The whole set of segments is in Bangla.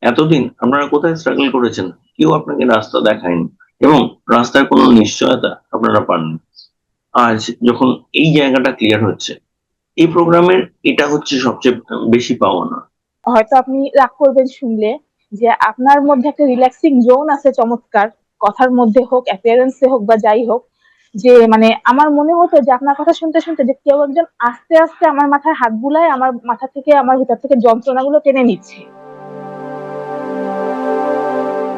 এতদিন আপনারা কোথায় স্ট্রাগল করেছেন? কেউ আপনাকে রাস্তা দেখায়নি এবং রাস্তার কোনো নিশ্চয়তা আপনারা পাননি। আজ যখন এই জায়গাটা ক্লিয়ার হচ্ছে, এই প্রোগ্রামের এটা হচ্ছে সবচেয়ে বেশি পাওনা। হয়তো আপনি রাগ করবেন শুনলে যে আপনার মধ্যে একটা রিল্যাক্সিং জোন আছে চমৎকার, কথার মধ্যে হোক, অ্যাপিয়ারেন্সে হোক বা যাই হোক, যে মানে আমার মনে হতো যে আপনার কথা শুনতে শুনতে যে কেউ একজন আস্তে আস্তে আমার মাথায় হাত বুলায় আমার মাথা থেকে, আমার ভিতর থেকে যন্ত্রণাগুলো টেনে নিচ্ছে।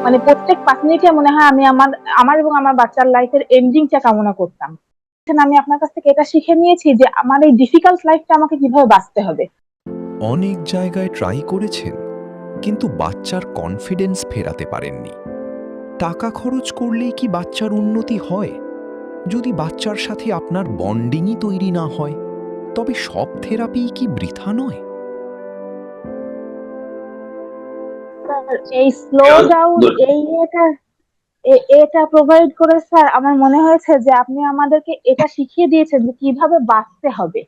মানে প্রত্যেক 5 মিনিটে মনে হয় আমি আমার আমার এবং আমার বাচ্চার লাইফের এন্ডিংটা কামনা করতাম। আমি আপনার কাছ থেকে এটা শিখে নিয়েছি যে আমার এই ডিফিকাল্ট লাইফটা আমাকে কিভাবে বাঁচতে হবে। অনেক জায়গায় ট্রাই করেছেন, কিন্তু বাচ্চার কনফিডেন্স ফেরাতে পারেননি। টাকা খরচ করলেই কি বাচ্চার উন্নতি হয়? যদি বাচ্চার সাথে আপনার বন্ডিংই তৈরি না হয়, তবে সব থেরাপি কি বৃথা নয়? এই স্লো ডাউন এটা প্রোভাইড করে স্যার আমার মনে হয়েছে যে আপনি আমাদেরকে এটা শিখিয়ে দিয়েছেন যে কিভাবে বাঁচতে হবে,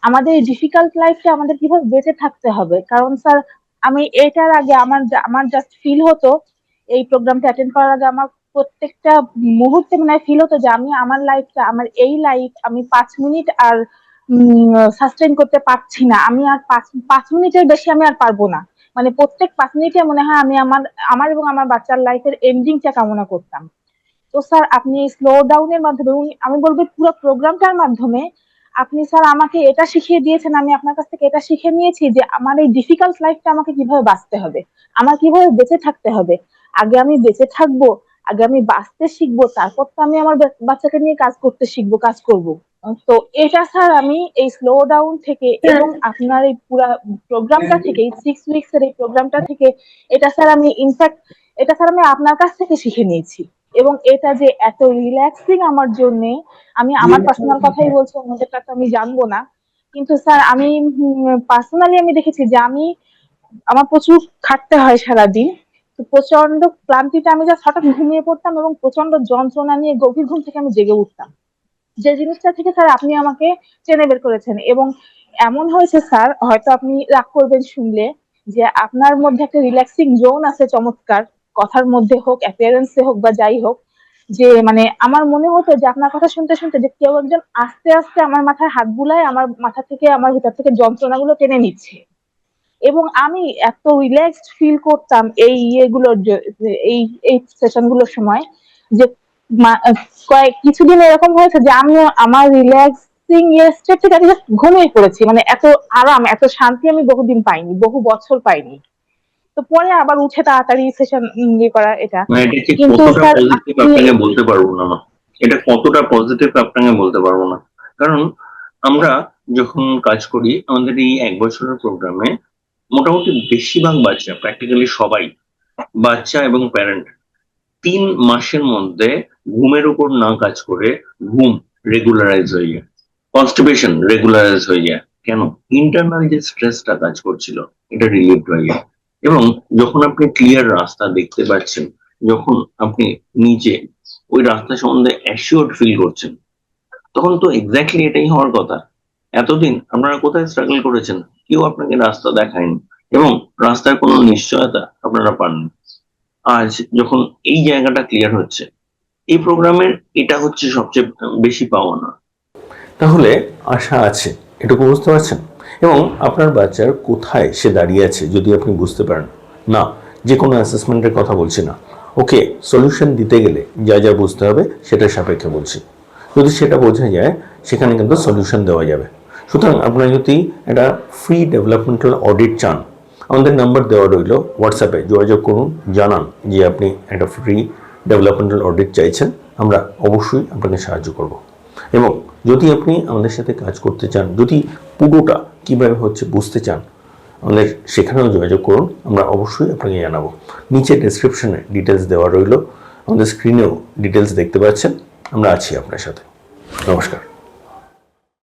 আমাদের এই ডিফিকাল্ট লাইফে আমাদের কিভাবে বেঁচে থাকতে হবে। কারণ স্যার আমি এটার আগে আমার জাস্ট ফিল হতো, এই প্রোগ্রামটা অ্যাটেন্ড করার আগে আমার প্রত্যেকটা মুহূর্তে মানে ফিল হতো যে আমি আমার লাইফটা, আমার এই লাইফ আমি 5 মিনিট আর সাস্টেইন করতে পারছি না, আমি আর পাঁচ মিনিটের বেশি আমি আর পারবো না। মানে প্রত্যেক 5 মিনিটে মনে হয় আমি আমার আমার এবং আমার বাচ্চার লাইফের এন্ডিংটা কামনা করতাম। তো স্যার আপনি এই স্লো ডাউনের মাধ্যমে, আমি বলবো পুরো প্রোগ্রামটার মাধ্যমে আপনি স্যার আমাকে এটা শিখিয়ে দিয়েছেন, আমি আপনার কাছ থেকে এটা শিখে নিয়েছি যে আমার এই ডিফিকাল্ট লাইফটা আমাকে কিভাবে বাঁচতে হবে, আমার কিভাবে বেঁচে থাকতে হবে। আগে আমি বেঁচে থাকবো, আগে আমি বাঁচতে শিখবো, তারপর তো আমি আমার বাচ্চাকে নিয়ে কাজ করতে শিখবো, কাজ করব। তো এটা স্যার আমি এই স্লো ডাউন থেকে এবং আপনার এই পুরা প্রোগ্রামটা থেকে, এই 6 উইকস এর এই প্রোগ্রামটা থেকে, এটা স্যার আমি ইনফ্যাক্ট এটা স্যার আমি আপনার কাছ থেকে শিখে নিয়েছি। এবং এটা যে এত রিল্যাক্সিং আমার জন্য, আমি আমার পার্সোনাল কথাই বলছি, অন্যদেরটা তো আমি জানবো না, কিন্তু স্যার আমি পার্সোনালি আমি দেখেছি যে আমার প্রচুর খাটতে হয় সারাদিন। তো প্রচন্ড ক্লান্তিতে আমি জাস্ট হঠাৎ ঘুমিয়ে পড়তাম এবং প্রচন্ড যন্ত্রণা নিয়ে গভীর ঘুম থেকে আমি জেগে উঠতাম। যে জিনিসটা থেকে স্যার আপনি আমাকে টেনে বের করেছেন। এবং এমন হয়েছে স্যার, হয়তো আপনি রাগ করবেন শুনলে, যে আপনার মধ্যে একটা রিল্যাক্সিং জোন আছে চমৎকার, কথার মধ্যে হোক, অ্যাপিয়ারেন্সে হোক বা যাই হোক, যে মানে আমার মনে হতো যে আপনার কথা শুনতে শুনতে যে কেউ একজন আস্তে আস্তে আমার মাথায় হাত বুলায় আমার মাথা থেকে, আমার ভিতর থেকে যন্ত্রণাগুলো টেনে নিচ্ছে। এবং আমি এত রিল্যাক্সড ফিল করতাম এই এই এই সেশন গুলোর সময়, যে কিছুদিন এরকম হয়েছে যে আমি আমার রিল্যাক্সিং স্টেট থেকে আমি জাস্ট ঘুমিয়ে পড়েছি। মানে এত আরাম, এত শান্তি আমি বহুদিন পাইনি, বহু বছর পাইনি। তো পরে আবার উঠে তাড়াতাড়ি সেশন ইয়ে করা এটা। এটা ঠিক কিন্তু কতটা স্যার পজিটিভ আপনাকে বলতে পারবো না মা। এটা কতটা পজিটিভ আপনাকে বলতে পারবো না, কারণ আমরা যখন কাজ করি আমাদের এই 1 বছরের প্রোগ্রামে মোটামুটি বেশিরভাগ বাচ্চা, প্র্যাকটিক্যালি সবাই, বাচ্চা এবং প্যারেন্ট 3 মাসের মধ্যে ঘুমের উপর না কাজ করে ঘুম রেগুলারাইজ হয়ে যায়, কনস্টিপেশন রেগুলারাইজ হয়ে যায়। কেন? ইন্টারনাল যে স্ট্রেসটা কাজ করছিল এটা রিলিভ হয়ে যায়। এবং যখন আপনি ক্লিয়ার রাস্তা দেখতে পাচ্ছেন, যখন আপনি নিজে ওই রাস্তা সম্বন্ধে অ্যাসিওর্ড ফিল করছেন, তখন তো এক্স্যাক্টলি এটাই হওয়ার কথা। এতদিন আপনারা কোথায় স্ট্রাগল করেছেন? কেউ আপনাকে রাস্তা দেখায়নি এবং রাস্তার কোনো নিশ্চয়তা আপনারা পাননি। আজ যখন এই জায়গাটা ক্লিয়ার হচ্ছে, এই প্রোগ্রামের এটা হচ্ছে সবচেয়ে বেশি পাওনা। তাহলে আশা আছে, এটুকু বুঝতে পারছেন? এবং আপনার বাচ্চার কোথায় সে দাঁড়িয়ে আছে যদি আপনি বুঝতে পারেন, না যে কোনো অ্যাসেসমেন্টের কথা বলছি না, ওকে সলিউশন দিতে গেলে যা যা বুঝতে হবে সেটার সাপেক্ষে বলছি। যদি সেটা বোঝা যায় সেখানে কিন্তু সলিউশন দেওয়া যাবে। সুতরাং আপনারা যদি একটা ফ্রি ডেভেলপমেন্টাল অডিট চান, আমাদের নাম্বার দেওয়া রইল, হোয়াটসঅ্যাপে যোগাযোগ করুন, জানান যে আপনি একটা ফ্রি ডেভেলপমেন্টাল অডিট চাইছেন, আমরা অবশ্যই আপনাকে সাহায্য করব। এবং যদি আপনি আমাদের সাথে কাজ করতে চান, যদি পুরোটা কীভাবে হচ্ছে বুঝতে চান, আমাদের সেখানেও যোগাযোগ করুন, আমরা অবশ্যই আপনাকে জানাবো। নিচে ডেসক্রিপশনে ডিটেলস দেওয়া রইল, আমাদের স্ক্রিনেও ডিটেলস দেখতে পাচ্ছেন। আমরা আছি আপনার সাথে। নমস্কার।